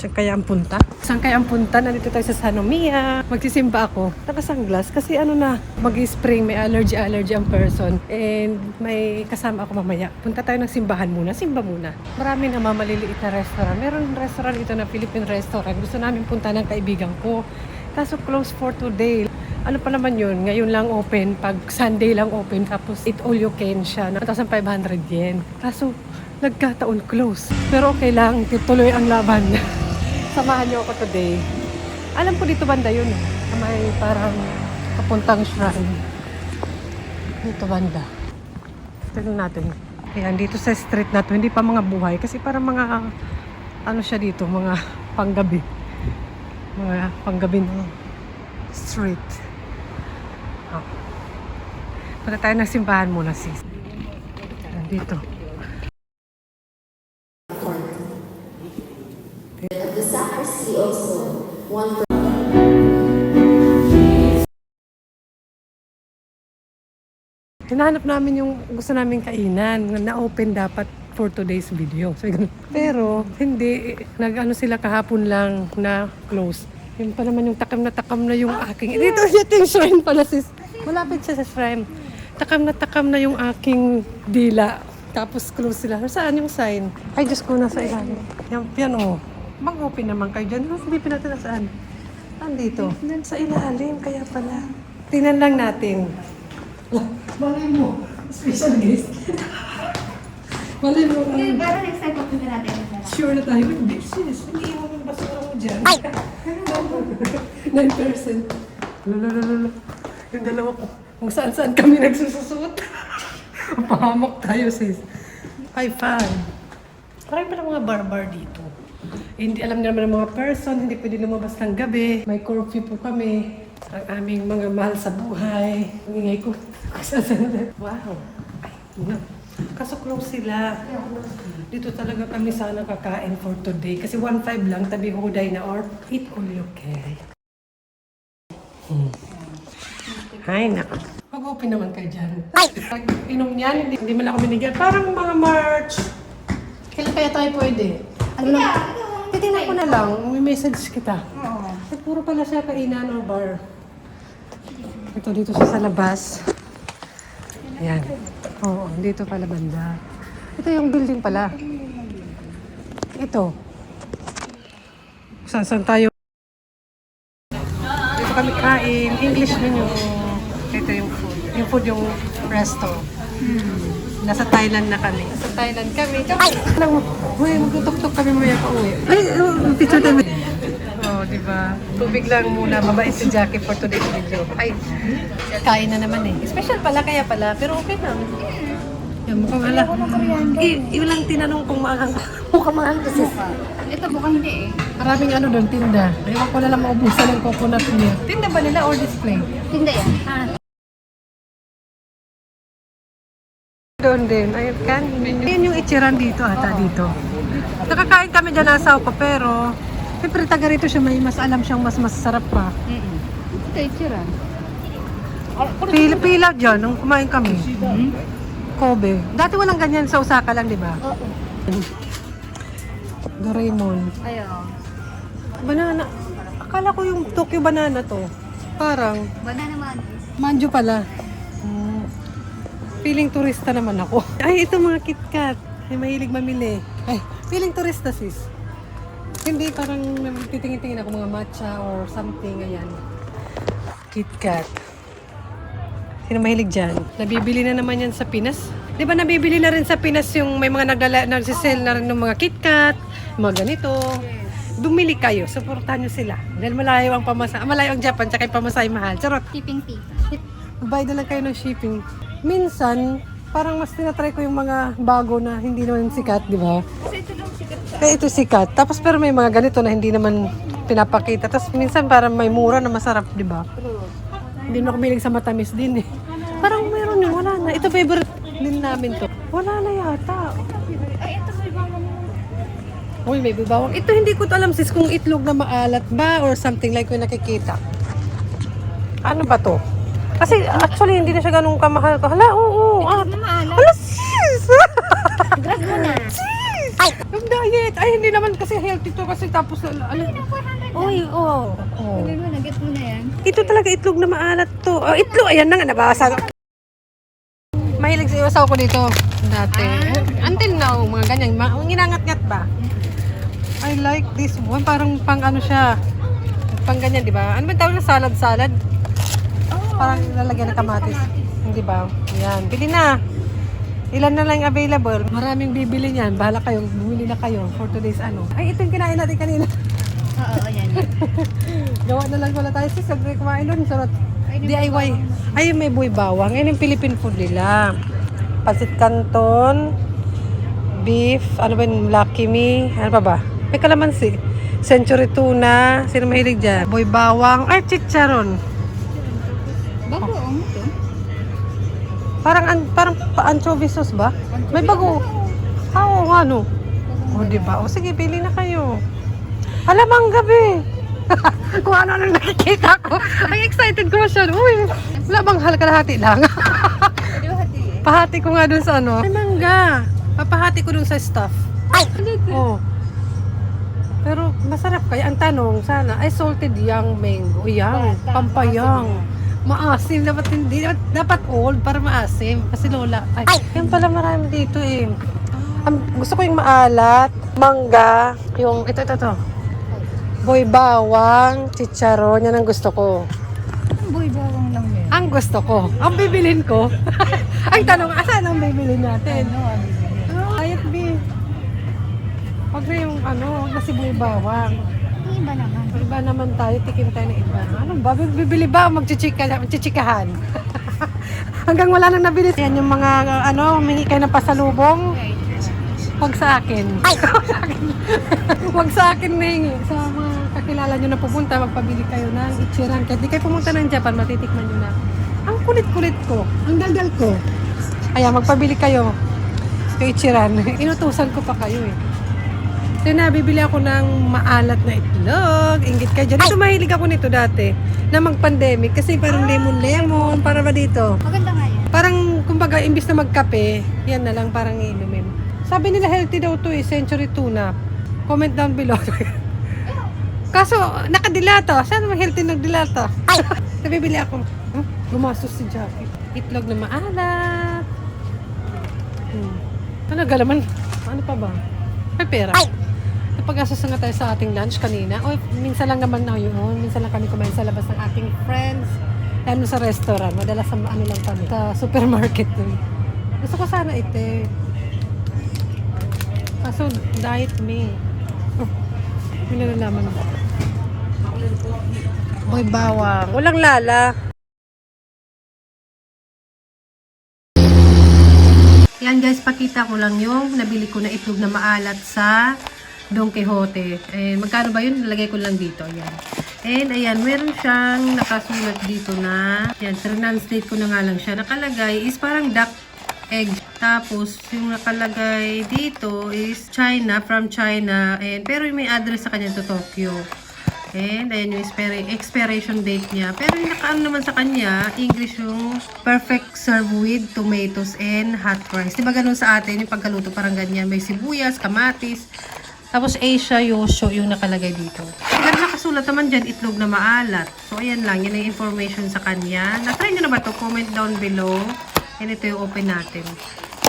Saan kaya ang punta? Saan kaya ang punta? Nandito tayo sa Sanomia. Magsisimba ako. Nakasanglas kasi ano na, mag-spring, may allergy ang person. And may kasama ako mamaya. Punta tayo ng simbahan muna. Simba muna. Marami na maliliit na restaurant. Meron restaurant ito na Philippine restaurant. Gusto namin punta ng kaibigan ko. Kaso close for today. Ano pa naman yun? Ngayon lang open. Pag Sunday lang open. Tapos it all you can siya. 1,500 yen. Kaso nagkataon close. Pero okay lang. Tuloy ang laban. Samahan niyo ako today. Alam ko dito banda yun. May parang kapuntang shrine. Dito banda. Tignan natin. Ayan, dito sa street na to. Hindi pa mga buhay. Kasi parang mga ano siya dito. Mga panggabi. Mga panggabi na street. Oh. Punta tayo ng simbahan muna, sis. Dito. The sacristy also, one. Hinahanap namin yung gusto naming kainan na open dapat for today's video. So, pero hindi, nag-ano sila kahapon lang na close. Yun pa naman yung takam na yung aking... Dito yung shrine pala sis. Malapit siya sa shrine. Takam na yung aking dila. Tapos close sila. Saan yung sign? Ay, Diyos ko, nasa ilalim. Yan oh. Mag-open naman kayo dyan. Silipin natin na saan. Andito. Sa ilalim, kaya pala. Tingnan lang natin. Malay mo. Special guest. Malay mo. Pero next time pagpunta natin. Sure na tayo. Hindi, sis. Hindi mo yung basura mo dyan. 9%. Lala. Yung dalawa ko. Kung saan-saan kami nagsususot. Pahamak tayo, sis. High five. Parang pala mga bar dito. Hindi alam naman ng mga person, hindi pwede lumabas ng gabi. May curfew po kami. Ang aming mga mahal sa buhay. Ang ingay ko. Wow. Ay, no. Kaso close sila. Dito talaga kami sana kakain for today. Kasi 1.5 lang, tabi huday na or eat all you can. Ay, naku. Mag-open naman kayo dyan. Pag inom niyan, hindi man ako binigyan. Parang mga March. Kailan kaya tayo pwede? Ano lang? Titingnan ko na lang. May message kita. At puro pala siya kainan or bar. Ito dito siya sa labas. Ayan. Oo, dito pala banda. Ito yung building pala. Ito. Saan tayo? Dito kami kain. English menu. Ito yung food. Yung food yung resto. Nasa Thailand na kami. Nasa Thailand kami. Ay! Uy, magtutok-tok kami maya pa uwi. Ay, picture namin. Oh, di ba? Tubig lang muna. Babait si Jackie for today's video. Ay, kain na naman eh. Special pala kaya pala. Pero okay lang. Yan, mukhang ala. Ilang tinanong kung mukhang maang kasi. Ito mukhang hindi eh. Maraming ano doon, tinda. Ewan ko na lang maubusan ng coconut milk. Tinda ba nila or display? Hindi yan. Doon din. Ayun kan. Ayun yung itsiran dito ata dito. Nakakain kami dyan asaw ko pero siyempre taga rito siya may mas alam siyang mas masarap pa. Ito itsura. Pila dyan nung kumain kami. Kobe. Dati walang ganyan sa Osaka lang, di ba? Oo. Doraemon. Ayaw. Banana. Akala ko yung Tokyo banana to. Parang Banana man. manju pala. Feeling turista naman ako. Ay, ito mga KitKat. Ay, mahilig mamili. Ay, feeling turista sis. Hindi, parang titingin-tingin ako mga matcha or something. Ayan. KitKat. Sino mahilig dyan? Nabibili na naman yan sa Pinas. Di ba nabibili na rin sa Pinas yung may mga nagsisell na rin ng mga KitKat, mga ganito. Bumili kayo, supportahan nyo sila. Dahil malayo ang pamasa, malayo ang Japan, tsaka yung pamasay mahal. Charot. Shipping fee. Bayad na lang kayo ng shipping. Minsan, parang mas tinatry ko yung mga bago na hindi naman sikat, di ba? Kasi ito lang sikat sa. Kaya ito sikat. Tapos pero may mga ganito na hindi naman pinapakita. Tapos minsan parang may mura na masarap, di ba? Hindi na ako milig sa matamis din eh. Parang meron yun, wala na. Ito favorite din namin to. Wala na yata. Ay, ito may bawang. Uy, may bibawang. Ito hindi ko alam sis kung itlog na maalat ba or something like yung nakikita. Ano ba to? Kasi actually hindi na siya ganun kamahal. Hala, oo. Ito na maalat. Hala, sis! Grab mo na. Sis! Yung diet. Ay, hindi naman kasi healthy to kasi tapos ano. Uy, oo. Oh. Sabi mo, nag-get mo na yan. Ito talaga itlog na maalat to. Oh, itlog, ayan na nga, nabasa. Mahilig sa iwasaw ko dito dati. Until now, mga ganyan. Ginangat-ngat ba? I like this one. Parang pang ano siya. Pang ganyan, di ba? Ano ba tawag na salad-salad? Parang lalagyan ng kamatis. Hindi ba? Yan. Bili na. Ilan na lang available. Maraming bibili niyan. Bahala kayo. Bumili na kayo for today's ano. Ay, ito yung kinain natin kanina. Oo, ayan. Gawa na lang pala tayo. Sis, sabi kumain doon. Sarot. Ay, DIY. Ay, may buhay bawang. Yan yung Philippine food nila. Pasit Canton, beef, ano ba yung Lucky Me, ano pa ba? May kalamansi. Century tuna, sino mahilig dyan? Buhay bawang, ay chicharon. Bagoong ito. Parang anchovy sauce ba? May bago. Oo, nga no. O, diba? O, sige, pili na kayo. Alamang gabi. Kung ano nakikita ko. Ay, excited ko siya. Uy, wala bang kalahati lang? Di ba hati eh? Pahati ko nga dun sa ano. Ay, mangga. Papahati ko dun sa stuff. Ay! Ano ito? Oh. Pero masarap kaya. Ang tanong, sana, ay salted young mango. Yang, pampayang. Maasim. Dapat hindi. Dapat old para maasim. Kasi lola. Ay, yan pala marami dito eh. Gusto ko yung maalat, mangga, yung ito. Boy bawang, chicharon. Yan ang gusto ko. Ang buhay bawang lang yun. Ang gusto ko. Ang bibilin ko. Ang tanong, asan ang bibilin natin? Ayat B. Huwag na yung huwag na sibuyas bawang. Ang iba naman. Iba naman tayo, tikim tayo ng iba. Ano ba? Bibili ba o magchichikahan? Hanggang wala nang nabili. Yan yung mga, humingi kayo ng pasalubong. Huwag sa akin. Huwag sa akin nahingi. Sa mga kakilala nyo na pupunta, magpabili kayo ng ichiran. Kahit di kayo pumunta ng Japan, matitikman nyo na. Ang kulit-kulit ko. Ang daldal ko. Kaya magpabili kayo. Yung ichiran. Inutusan ko pa kayo eh. So nabibili ako ng maalat na itlog. Inggit kayo dyan. Ito mahilig ako nito dati. Na mag-pandemic. Kasi parang lemon-lemon. Para ba dito? Maganda nga yan. Parang, kumbaga, imbis na magkape, yan na lang parang inumin. Sabi nila healthy daw to eh, century tuna. Comment down below. Kaso, nakadilato. Saan naman healthy nagdilato? Nabibili ako. Gumastos si Jackie. Itlog na maalat. Ano, galaman? Ano pa ba? May pera. Napag-asos na nga tayo sa ating lunch kanina. O, minsan lang naman na yun. Minsan lang kami kumain sa labas ng ating friends. Ano sa restaurant. Madalas sa ano lang kami. Sa supermarket dun. Gusto ko sana ito eh. Kaso, diet me. May nalalaman ako. Boy bawang. Walang lala. Yan guys, pakita ko lang yung nabili ko na itlog na maalat sa Don Quixote. Magkano ba yun? Nalagay ko lang dito. Ayan. And ayan, meron siyang nakasulat dito na, yan, translate ko na nga lang siya. Nakalagay is parang duck egg. Tapos, yung nakalagay dito is China, from China. And, pero may address sa kanya to Tokyo. And, ayan yung expiration date niya. Pero yung nakaano naman sa kanya, English yung perfect serve with tomatoes and hot rice. Diba ganun sa atin, yung pagkaluto parang ganyan. May sibuyas, kamatis. Tapos Asia Yosho yung nakalagay dito. Pero nakasulat naman dyan, itlog na maalat. So, ayan lang. Yan ang information sa kanya. Na-try nyo na ba to? Comment down below. And ito yung open natin.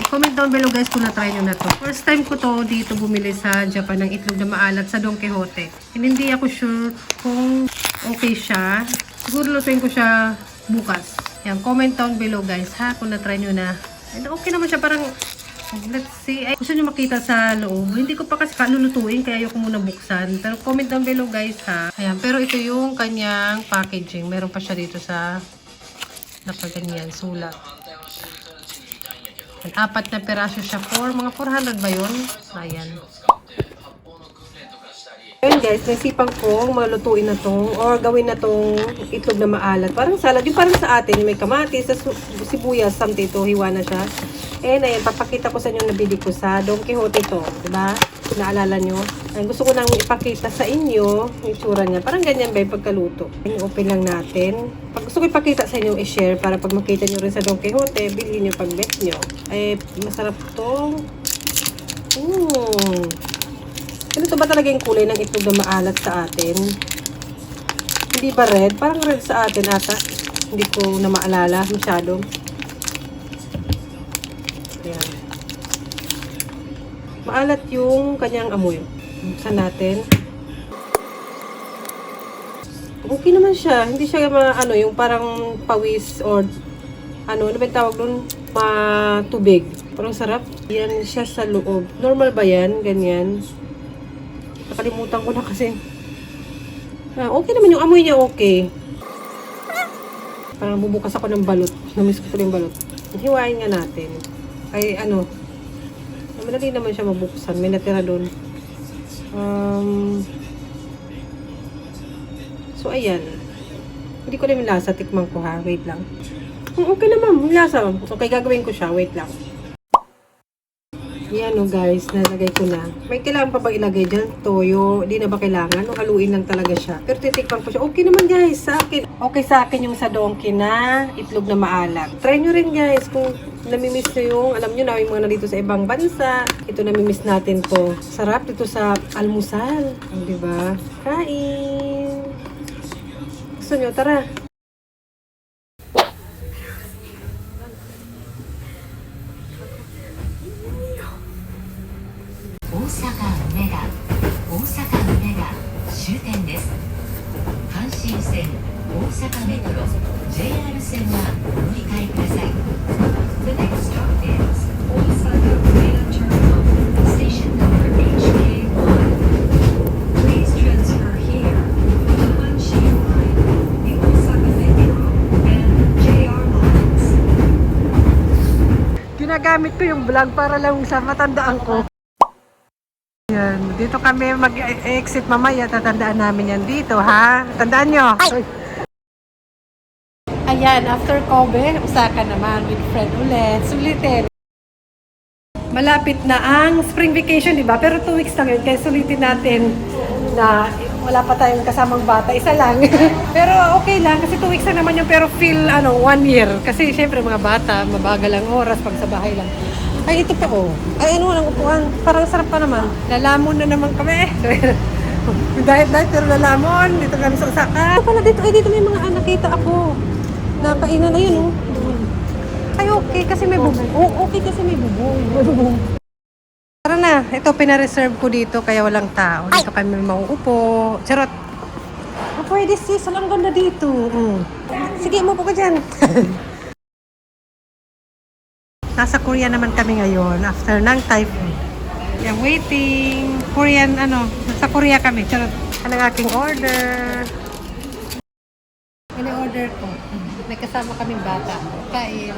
Comment down below guys kung na-try nyo na to. First time ko to dito bumili sa Japan ng itlog na maalat sa Don Quixote. And hindi ako sure kung okay siya. Siguro lutuin ko siya bukas. Yan, comment down below guys ha kung na-try nyo na. And okay naman siya, parang let's see. Ay, gusto nyo makita sa loob. Hindi ko pa kasi kalulutuin kaya ayoko muna buksan. Pero comment down below guys ha. Ayan, pero ito yung kanyang packaging. Meron pa siya dito sa nakaganyan, sulat. Apat na peraso siya for mga 400 ba yun? Ayan. Ayun guys, naisipan ko malutuin na tong or gawin na tong itlog na maalat. Parang salad. Yung parang sa atin, may kamatis, sibuyas, something ito, hiwa na siya. And ayan, papakita ko sa inyo nabili ko sa Don Quixote ito. Diba? Naalala nyo? Ay, gusto ko nang ipakita sa inyo yung tsura niya. Parang ganyan ba yung pagkaluto. Open lang natin. Pag gusto ko ipakita sa inyo, i-share para pag makita nyo rin sa Don Quixote, bilhin nyo pag bet nyo. Ay, masarap to. Ganito ba talaga yung kulay ng itlog na maalat sa atin? Hindi ba red? Parang red sa atin ata. Hindi ko na maalala masyado. Ayan. Maalat yung kanyang amoy. Buksan natin. Okay naman siya. Hindi siya yung parang pawis or ano ba yung tawag doon? Matubig. Parang sarap. Yan siya sa loob. Normal ba yan? Ganyan. Nakalimutan ko na kasi. Okay naman yung amoy niya, okay. Parang bubukas ako ng balot. Namiss ko yung balot. Hiwain nga natin. Ay, madali naman siya mabuksan. May natira doon. So, ayan. Hindi ko lang yung lasa. Tikman ko ha. Wait lang. Okay naman. Yung lasa. Okay, gagawin ko siya. Wait lang. Yan o guys, nalagay ko na. May kailangan pa ba ilagay dyan? Toyo, di na ba kailangan? O haluin lang talaga siya. Pero titikpan ko siya. Okay naman guys, sa akin. Okay sa akin yung sa donkey na itlog na maalat. Try nyo rin guys kung namimiss nyo yung, alam nyo na, yung mga nandito sa ibang bansa. Ito namimiss natin to. Sarap dito sa almusal. Diba? Kain! Gusto nyo? Tara! 大阪梅田終点です。阪神線、大阪メトロ、JR 線はお乗り換えください。The next stop is 大阪梅田 Terminal, station number HK1. Please transfer here to Hanshin Line, the Osaka Metro, and JR lines. Ginagamit ko yung vlog para lang sa matandaan ko. Yan, dito kami mag-exit mamaya, tatandaan namin yan dito, ha? Tandaan nyo! Ayan, after Kobe, Osaka naman with friend ulit. Sulitin. Malapit na ang spring vacation, di ba? Pero 2 weeks lang yun, kaya sulitin natin na wala pa tayong kasamang bata, isa lang. Pero okay lang, kasi 2 weeks lang naman yun, pero feel 1 year. Kasi syempre mga bata, mabagal ang oras pag sa bahay lang. Ay, ito pa oh. Ay, ano ang upuan? Parang sarap pa naman. Lalamon na naman kami. Diet, pero lalamon. Dito kami sa Osaka. Ito pala dito. Ay, dito may mga anak. Kita ako. Napainan. Ayun oh. Ay, okay kasi may bubong. Oh, okay kasi may bubong. Tara na. Ito, pinareserve ko dito kaya walang tao. Dito kami mauupo. Charot. Oh, pwede sis. Ang ganda dito. Sige, umupo ka dyan. Nasa Korea naman kami ngayon after ng typhoon. Yan, waiting. Korean, nasa Korea kami. Charot. Ano ang aking order? Ini-order ko. May kasama kaming bata. Kain.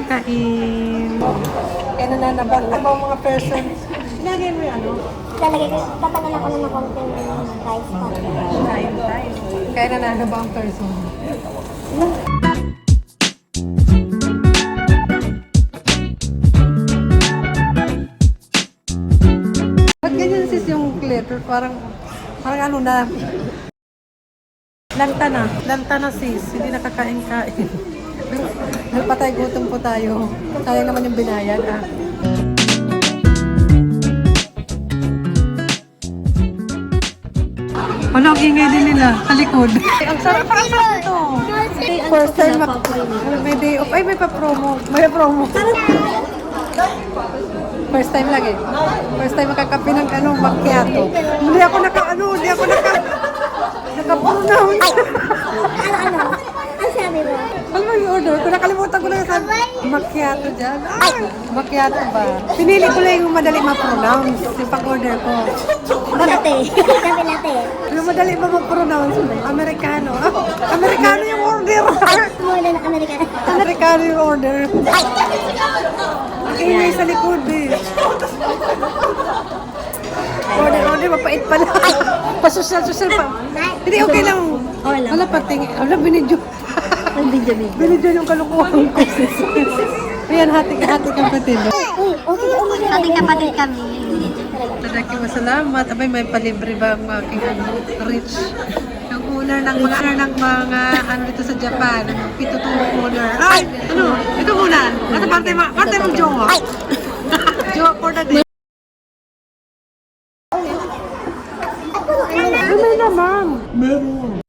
Kain. Kaya nananabang ako mga person. Lagay mo yung Tatagal ako na konting rice pa. Kain tayo. Kaya nananabang person. Ba't ganyan sis yung glitter? Parang na. Lanta na sis. Hindi nakakain-kain. Nagpatay gutom po tayo. Sayang naman yung binayad ah. Ano ang ingay din nila? Sa likod. Ang sarap ito. First time may day off. Ay, may pa-promo. May promo. First time lang eh. First time makakapi ng macchiato. Hindi ako naka-pronounce. Ang sabi mo? Ano ba yung order? Kung nakalimutan ko lang sa macchiato dyan. Ay, macchiato ba? Pinili ko lang yung madali ma-pronounce. Yung pag-order ko. Latte. Sabi latte. Yung madali ba ma-pronounce? Amerikano. Amerikano yung order. More than American. Amerikano yung order. Ang ingay sa likod eh. Order, mapait pala. Pasosyal pa. Hindi, okay lang. Wala pa tingin. Wala, binidyo. Binidyo yung kalukuhan ko. Ayan, hati kang patid. Okay. Ating kapatid kami. Talagang masalamat. Abay, may palibre ba ang aking rich? Ang owner ng mga ano dito sa Japan, Pituto owner. Ay, ano? Ito muna. Nasa parte ng jowa. Jowa for the day. Ano naman? Meron.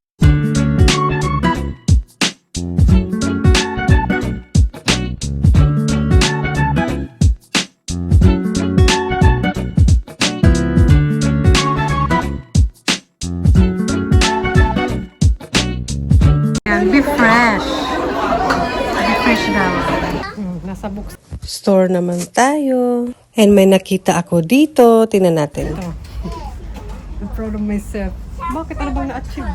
Be fresh. Be fresh daw. Nasa bookstore naman tayo. And may nakita ako dito. Tingnan natin. I'm proud of myself. Bakit ano bang na-achieve?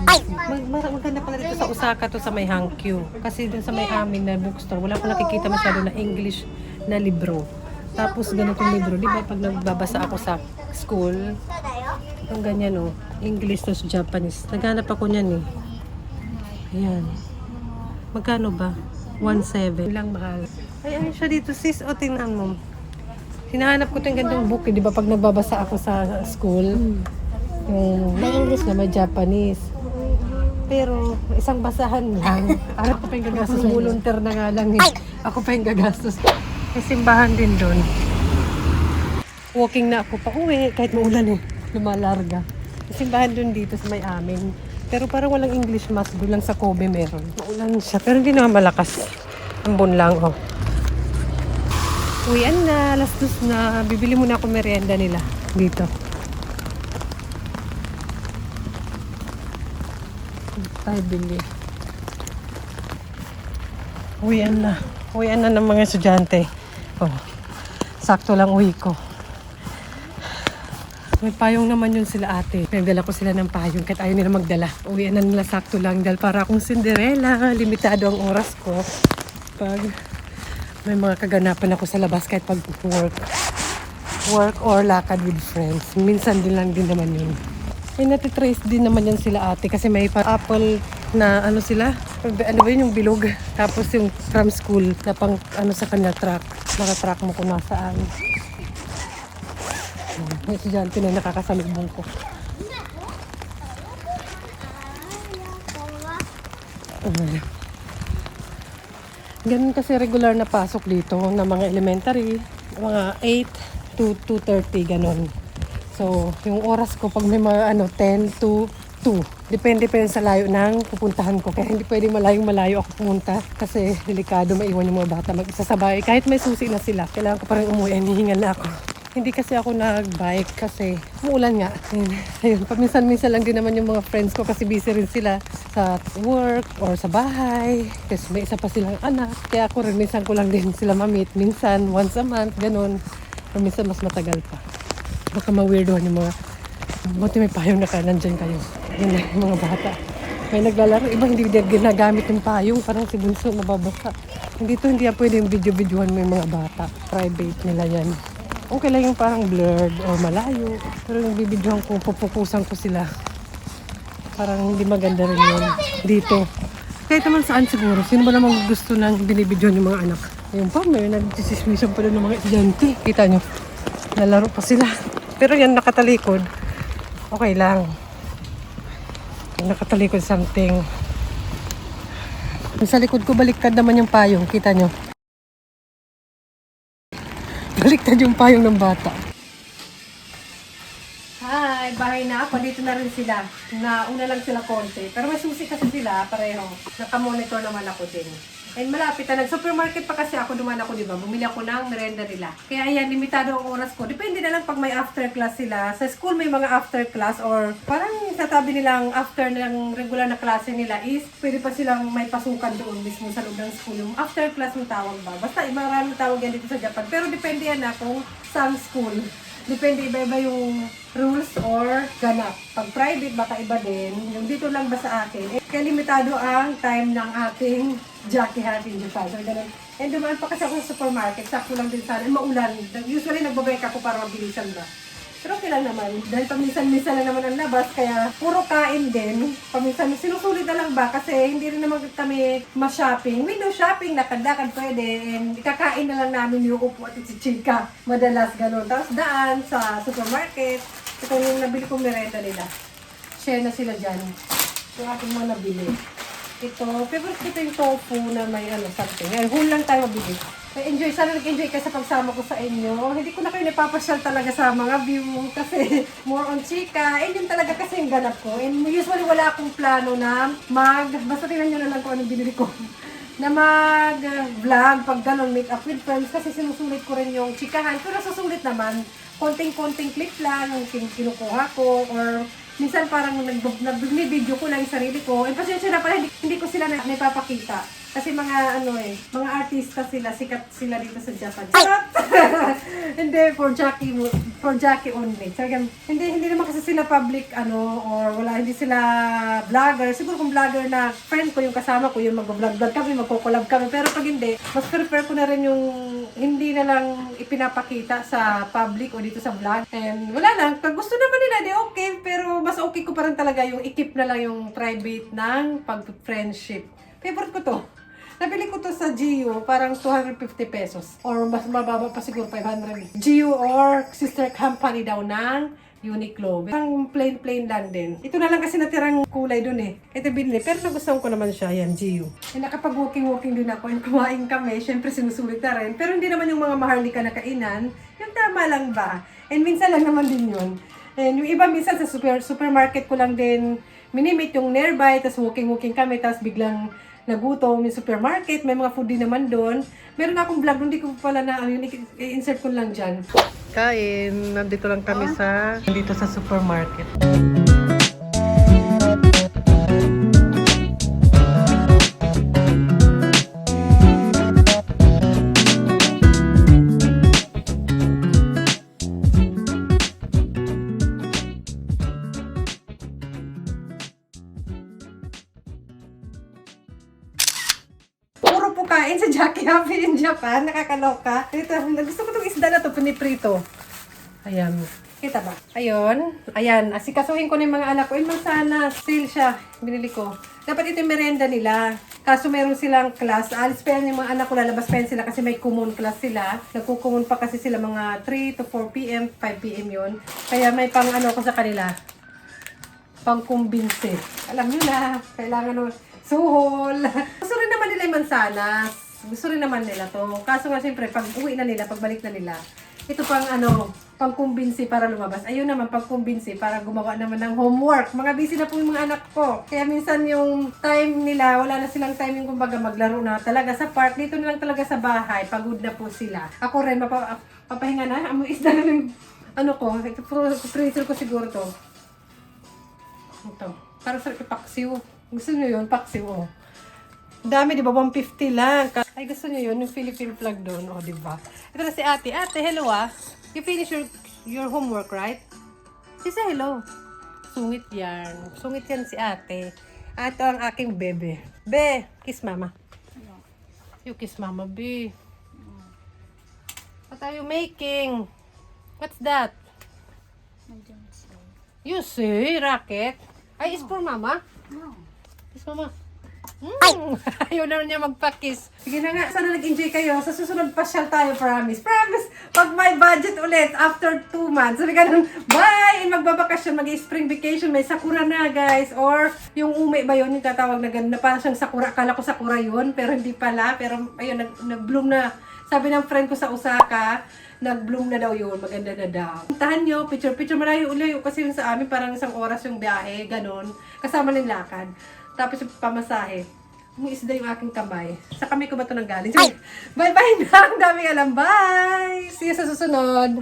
Maganda pala dito sa Osaka to sa may Hankyu. Kasi dun sa may amin na bookstore, wala akong nakikita masyado na English na libro. Tapos ganitong libro, di ba pag nagbabasa ako sa school, ang ganyan o, English to Japanese. Naghanap ako niyan eh. Ayan. Magkano ba? 1.7. Ilang mahal. Ay, ano siya dito sis? O, tingnan mo. Hinahanap ko itong gandang book. Eh. Di ba pag nagbabasa ako sa school, yung may English na may Japanese. Pero, isang basahan lang. Ako pa yung gagastos. Volunteer na nga lang eh. Ako pa yung gagastos. May simbahan din doon. Walking na ako pa uwi. Kahit maulan eh. Lumalarga. May simbahan doon dito sa may amin. Pero parang walang English mass. Doon lang sa Kobe meron. Maulan siya. Pero hindi naman malakas. Ambon lang, oh. Uwian na. Alas 2 na. Bibili muna ako merienda nila. Dito. Tayo bili. Uwian na. Uwian na ng mga estudyante. Oh. Sakto lang uwi ko. May payong naman yun sila ate. Nagdala ko sila ng payong kahit ayaw nila magdala. Uwian na nila sakto lang dahil para akong Cinderella. Limitado ang oras ko. Pag may mga kaganapan ako sa labas kahit pag work or lakad with friends. Minsan din lang din naman yun. May natitrace din naman yan sila ate kasi may apple na ano sila. Ano ba yun yung bilog. Tapos yung from school na pang ano sa kanya truck. Naka-truck mo kung nasaan. May estudyante na nakakasalubong ko. Ganun kasi regular na pasok dito ng mga elementary, mga 8 to 2:30 ganun. So, yung oras ko pag may mga 10 to 2. Depende pa yun sa layo ng pupuntahan ko. Kaya hindi pwedeng malayo ako pumunta kasi delikado maiwan yung mga bata mag-isa sa bahay. Kahit may susi na sila, kailangan ko pa rin umuwi. Hinihingal na ako. Hindi kasi ako nag-bike kasi umuulan nga. Ayun, paminsan-minsan lang din naman yung mga friends ko kasi busy rin sila sa work or sa bahay. Kasi may isa pa silang anak. Kaya ako rin, minsan ko lang din sila ma-meet. Minsan, once a month, ganun. O minsan mas matagal pa. Baka ma-weirdohan yung mga, buti may payong na ka, nandyan kayo. Yun na yung mga bata. May naglalaro, iba hindi ginagamit yung payong. Parang si Bunso mababasa. Dito hindi yan pwede yung video-videohan mo yung mga bata. Private nila yan. Okay lang yung parang blurred o malayo. Pero yung bibidyohan ko, pupukusan ko sila. Parang hindi maganda rin yun. Dito. Kahit naman saan siguro. Sino ba namang gusto ng binibidyohan yung mga anak? Yung pa, may nag-disismission pa rin ng mga estudyante. Kita nyo. Nalaro pa sila. Pero yan, nakatalikod. Okay lang. Nakatalikod something. Yung sa likod ko, baliktad naman yung payong. Kita nyo. Baliktad yung payong ng bata. Hi! Bahay na ako. Dito na rin sila. Nauna lang sila konti. Pero may susi kasi sila, pareho. Nakamonitor naman ako din. And malapit na. Nag-supermarket pa kasi ako. Duman ako, di ba? Bumili ako ng merenda nila. Kaya ayan, limitado ang oras ko. Depende na lang pag may after class sila. Sa school may mga after class or parang sa tabi nilang after nilang regular na klase nila is pwede pa silang may pasukan doon mismo sa loob ng school. Yung after class yung tawag ba? Basta maraming tawag yan dito sa Japan. Pero depende yan na kung saan school. Depende iba-iba yung rules or ganap. Pag private, baka iba din. Yung dito lang ba sa akin? Kaya limitado ang time ng ating jockey hunting dito. So, ganun. And dumaan pa kasi ako sa supermarket. Sakto lang din sana. Maulan. Usually, nagbabike ako para mabilisan ba. Pero okay lang naman. Dahil paminsan-minsan lang naman ang labas. Kaya puro kain din. Paminsan, sinusulit na lang ba? Kasi hindi rin naman kami ma-shopping. Window shopping, lakad-lakad pwede. And ikakain na lang namin yung upo at si Chika. Madalas ganun. Tapos daan sa supermarket. Ito yung nabili kong merenda nila. Share na sila dyan. Yung aking mga nabili. Ito, favorite ko ito yung tofu na may something. Ngayon, whole lang tayo mabili. Enjoy, sana nag-enjoy kayo sa pagsama ko sa inyo. Hindi ko na kayo napapasyal talaga sa mga view kasi more on chika. Yun talaga kasi yung ganap ko. And usually wala akong plano na basta tingnan nyo na lang kung anong binili ko. Na mag-vlog pag ganun, meet up with friends kasi sinusulit ko rin yung chikahan. Pero nasusulit naman, konting-konting clip lang yung kinukuha ko or minsan parang nag-video ko lang yung sarili ko. And pasensya na pala, hindi ko sila naipapakita. Kasi mga mga artista sila, sikat sila dito sa Japan. Charot! Hindi, for Jackie only. Talagang, hindi naman kasi sila public, or wala, hindi sila vlogger. Siguro kung vlogger na friend ko, yung kasama ko, yung mag-vlog kami, magko-collab kami. Pero pag hindi, mas prefer ko na rin yung hindi na lang ipinapakita sa public o dito sa vlog. And wala lang, pag gusto naman nila, di okay. Pero mas okay ko pa rin talaga yung i-keep na lang yung private ng pag-friendship. Favorite ko to. Nabili ko to sa GU, parang 250 pesos. Or mas mababa pa siguro, 500. GU or sister company daw ng Uniqlo. Parang plain lang din. Ito na lang kasi natirang kulay dun eh. Ito binili. Pero nagustuhan ko naman siya. Yan, GU. E nakapag-walking din ako. And kumain kami. Siyempre sinusulit na rin. Pero hindi naman yung mga maharlika na kainan. Yung tama lang ba? And minsan lang naman din yun. And yung iba minsan sa supermarket ko lang din minimit yung nearby. Tapos walking kami. Tapos biglang nagutom yung supermarket, may mga food din naman doon. Meron akong vlog, hindi ko pala na, i-insert ko lang dyan. Kain, nandito lang kami dito sa supermarket. Kain sa Jackie Happy in Japan. Nakakaloka. Ito, gusto ko itong isda na ito, piniprito. Ayan. Kita ba? Ayun. Ayan. Asikasuhin ko na yung mga anak ko. Yung sana, sale siya. Binili ko. Dapat ito yung merienda nila. Kaso meron silang class. Alis pa yan yung mga anak ko. Lalabas pa yan sila kasi may common class sila. Nagkukumon pa kasi sila mga 3 to 4 p.m. 5 p.m. yun. Kaya may pang ko sa kanila. Pang kumbinse. Alam nyo na. Kailangan suhol. Gusto rin naman nila yung mansanas. Gusto rin naman nila to. Kaso nga siyempre, pag uwi na nila, pagbalik na nila, ito pang pang kumbinsi para lumabas. Ayun naman, pang kumbinsi para gumawa naman ng homework. Mga busy na po yung mga anak ko. Kaya minsan yung time nila, wala na silang time yung kumbaga maglaro na talaga sa park. Dito na lang talaga sa bahay. Pagod na po sila. Ako rin, papahinga na. Amoy isda na yung freezer ko siguro to. Ito. Para sa ipaksiw. Gusto nyo yun? Paksiw, oh. Dami, di ba? 150 lang. Ay, gusto nyo yun? Yung Philippine flag doon, oh, di ba? Ito na si ate. Ate, hello ah. You finish your homework, right? She say hello. Sungit yan. Sungit yan si ate. Ito ang aking bebe. Be, kiss mama. You kiss mama, be. What are you making? What's that? You see, racket. Ay, is for mama? No. Kiss mama. Ayaw na niya magpa-kiss. Sige na nga, sana nag-enjoy kayo. Sa susunod pasyal tayo, promise. Promise! Pag may budget ulit, after 2 months, sabi ka nun, bye! Magbabakasyon, mag-spring vacation, may sakura na, guys. Or, yung ume ba yun, yung tatawag na ganda, parang siyang sakura. Akala ko sakura yun, pero hindi pala. Pero, ayun, nag-bloom na. Sabi ng friend ko sa Osaka, nag-bloom na daw yun, maganda na daw. Puntahan nyo, picture, malayo-layo kasi yun sa amin, parang 1 oras yung biyahe, ganun. Kasama ng lakad. Tapos yung pamasahe. Umuisda yung aking kamay. Sa kamay ko ba ito nanggaling? Bye-bye na! Ang daming alam. Bye! See you sa susunod!